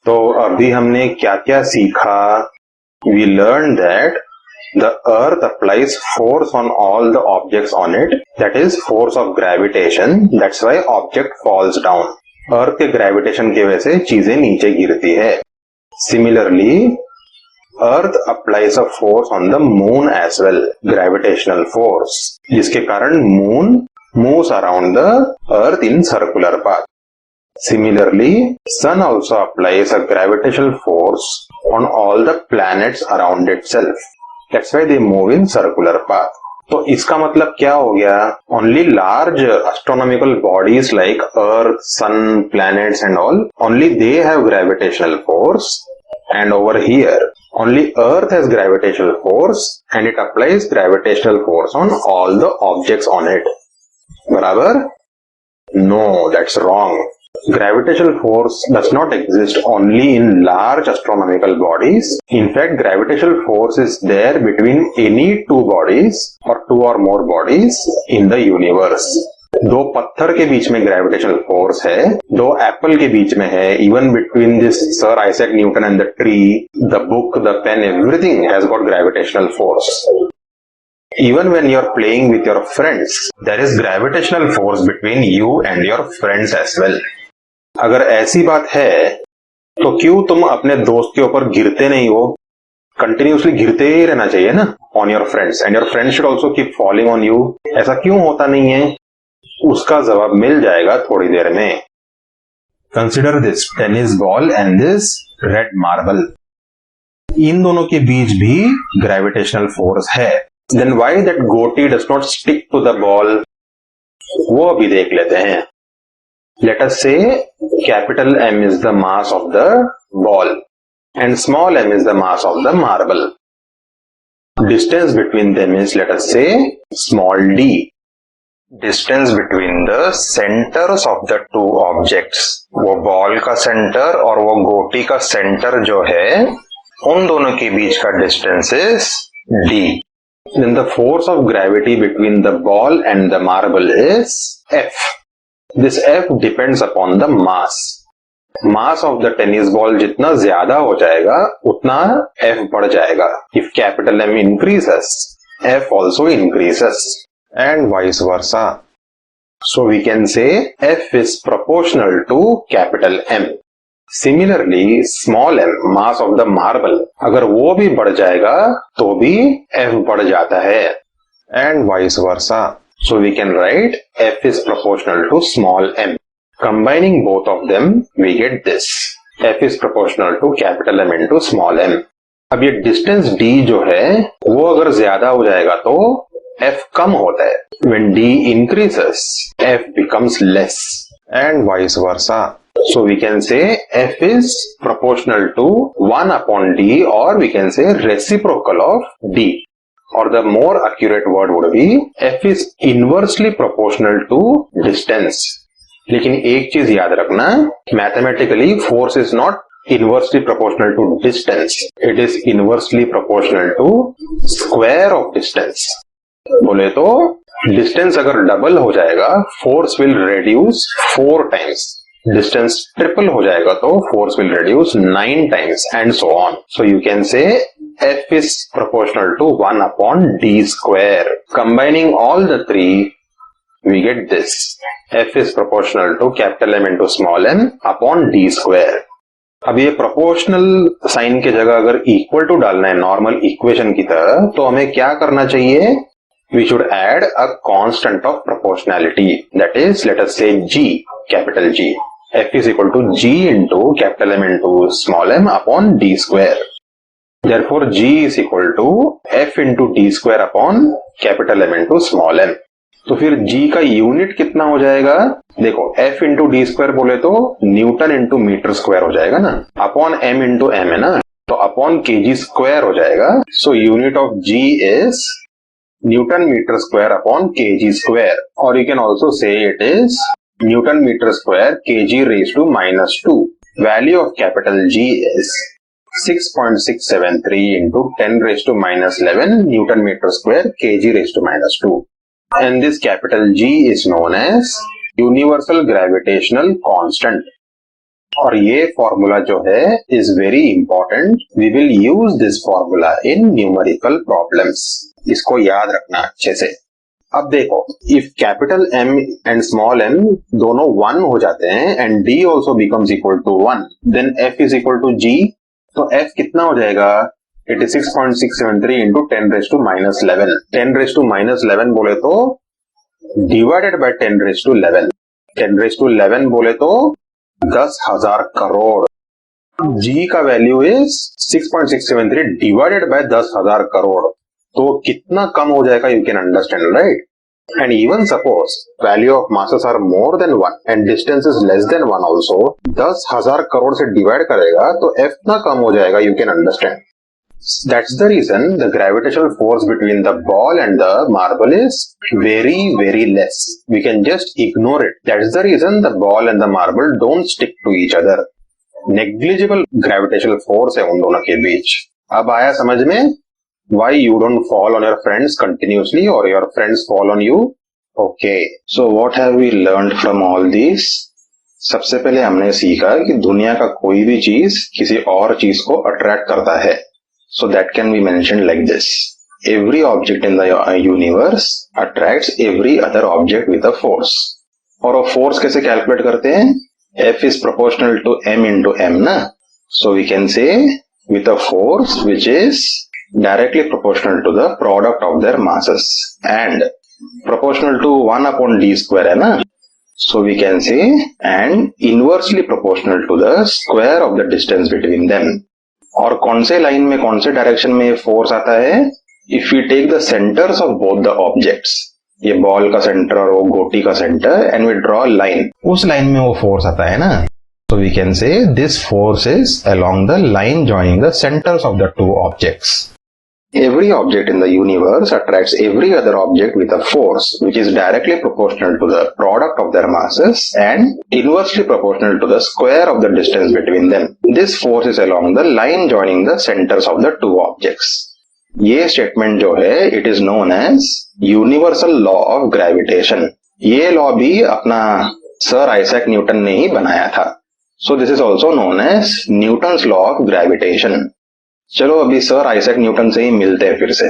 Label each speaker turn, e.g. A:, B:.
A: तो अभी हमने क्या क्या सीखा? We learned that the earth applies force on all the objects on it, that is force of gravitation. That's why object falls down. अर्थ के gravitation की वजह से चीजें नीचे गिरती है. Similarly, Earth applies a force on the moon as well, gravitational force, जिसके कारण moon moves around the earth in circular path. Similarly, sun also applies a gravitational force on all the planets around itself. That's why they move in circular path. तो इसका मतलब क्या हो गया? Only large astronomical bodies like Earth, Sun, planets and all, only they have gravitational force. And over here, only Earth has gravitational force and it applies gravitational force on all the objects on it. बराबर? No, that's wrong. Gravitational force does not exist only in large astronomical bodies. In fact, gravitational force is there between any two bodies or two or more bodies in the universe. दो पत्थर के बीच में gravitational force है, दो Apple के बीच में है, even between this sir Isaac Newton and the tree, the book, the pen, everything has got gravitational force. Even when you are playing with your friends, there is gravitational force between you and your friends as well. अगर ऐसी बात है तो क्यों तुम अपने दोस्त के ऊपर गिरते नहीं हो? कंटिन्यूसली गिरते ही रहना चाहिए ना on your friends, and your friends should also keep falling on you. ऐसा क्यों होता नहीं है? उसका जवाब मिल जाएगा थोड़ी देर में. Consider this tennis ball and this red marble. इन दोनों के बीच भी ग्रेविटेशनल फोर्स है. देन व्हाई दैट गोटी does not stick to the ball? वो अभी देख लेते हैं. Let us say capital M is the mass of the ball and small m is the mass of the marble. Distance between them is, let us say, small d. Distance between the centers of the two objects, वो ball का centre और वो गोटी का centre जो है, उन दोनों के बीच का distance is d. Then the force of gravity between the ball and the marble is F. This F depends upon the mass. Mass of the tennis ball जितना ज्यादा हो जाएगा उतना F बढ़ जाएगा. If capital M increases, F also increases, and vice versa. So we can say F is proportional to capital M. Similarly, small m, mass of the marble, अगर वो भी बढ़ जाएगा तो भी F बढ़ जाता है, and vice versa. So we can write F is proportional to small m. Combining both of them, we get this. F is proportional to capital M into small m. अब ये डिस्टेंस d जो है वो अगर ज्यादा हो जाएगा तो F कम होता है. When d increases, F becomes less, and vice versa. So we can say F is proportional to 1 upon d, or we can say reciprocal of d. Or the more accurate word would be F is inversely proportional to distance. लेकिन एक चीज याद रखना, mathematically force is not inversely proportional to distance, it is inversely proportional to square of distance. बोले तो distance अगर double हो जाएगा force will reduce 4 times. Distance triple हो जाएगा तो force will reduce 9 times, and so on. So you can say F is proportional to 1 upon d square. Combining all the three, we get this. F is proportional to capital M into small m upon d square. अब ये proportional sign के जगह अगर equal to डालना है normal equation की तरह, तो हमें क्या करना चाहिए? We should add a constant of proportionality. That is, let us say G, capital G. F is equal to G into capital M into small m upon d square. Therefore, G is equal to F into d square upon capital M into small m. तो फिर G का unit कितना हो जाएगा? देखो, F into d square बोले तो Newton into metre square हो जाएगा ना, अपॉन M into M है ना, तो अपॉन kg स्क्वायर हो जाएगा. So unit of G is newton metre square upon kg square, और you can also say it is newton metre square kg raised to -2. Value of capital G is 6.673 into 10 raised to -11 Newton meter square kg raised to -2. And this capital G is known as universal gravitational constant. और ये formula जो है is very important. We will use this formula in numerical problems. इसको याद रखना अच्छे से. अब देखो, if capital M and small m दोनों 1 हो जाते हैं and D also becomes equal to 1, then F is equal to G. तो F कितना हो जाएगा? It is 6.673 into 10⁻11. 10⁻11 बोले तो डिवाइडेड बाय 10⁻11. 10⁻11 बोले तो 10,000 करोड़. G का value is 6.673 divided by 10,000 crore. तो कितना कम हो जाएगा, you can understand, right? And even suppose value of masses are more than 1 and distance is less than 1 also, 10,000 crore से डिवाइड करेगा तो F ना कम हो जाएगा, you can understand. That's the reason the gravitational force between the ball and the marble is very, very less. We can just ignore it. That's the reason the ball and the marble don't stick to each other. Negligible gravitational force है उन दोनों के बीच. अब आया समझ में? Why you don't fall on your friends continuously or your friends fall on you? Okay. So what have we learned from all these? सबसे पहले हमने सीखा कि दुनिया का कोई भी चीज किसी और चीज को अट्रैक्ट करता है. So that can be mentioned like this. Every object in the universe attracts every other object with a force. और वो force कैसे calculate करते हैं? F is proportional to m into m ना? So we can say with a force which is directly proportional to the product of their masses and proportional to 1 upon d square है ना? So we can say and inversely proportional to the square of the distance between them. और कौन से line में कौन से direction में force आता है? If you take the centres of both the objects, ये बॉल का सेंटर और वो गोटी का centre, and we draw line, उस लाइन में वो फोर्स आता है ना. So we can say this force is along the line joining the centres of the two objects. Every object in the universe attracts every other object with a force which is directly proportional to the product of their masses and inversely proportional to the square of the distance between them. This force is along the line joining the centers of the two objects. ये statement जो है it is known as universal law of gravitation. ये law भी अपना sir Isaac Newton ने ही बनाया था. So this is also known as Newton's law of gravitation. चलो अभी सर आइजैक न्यूटन से ही मिलते हैं फिर से.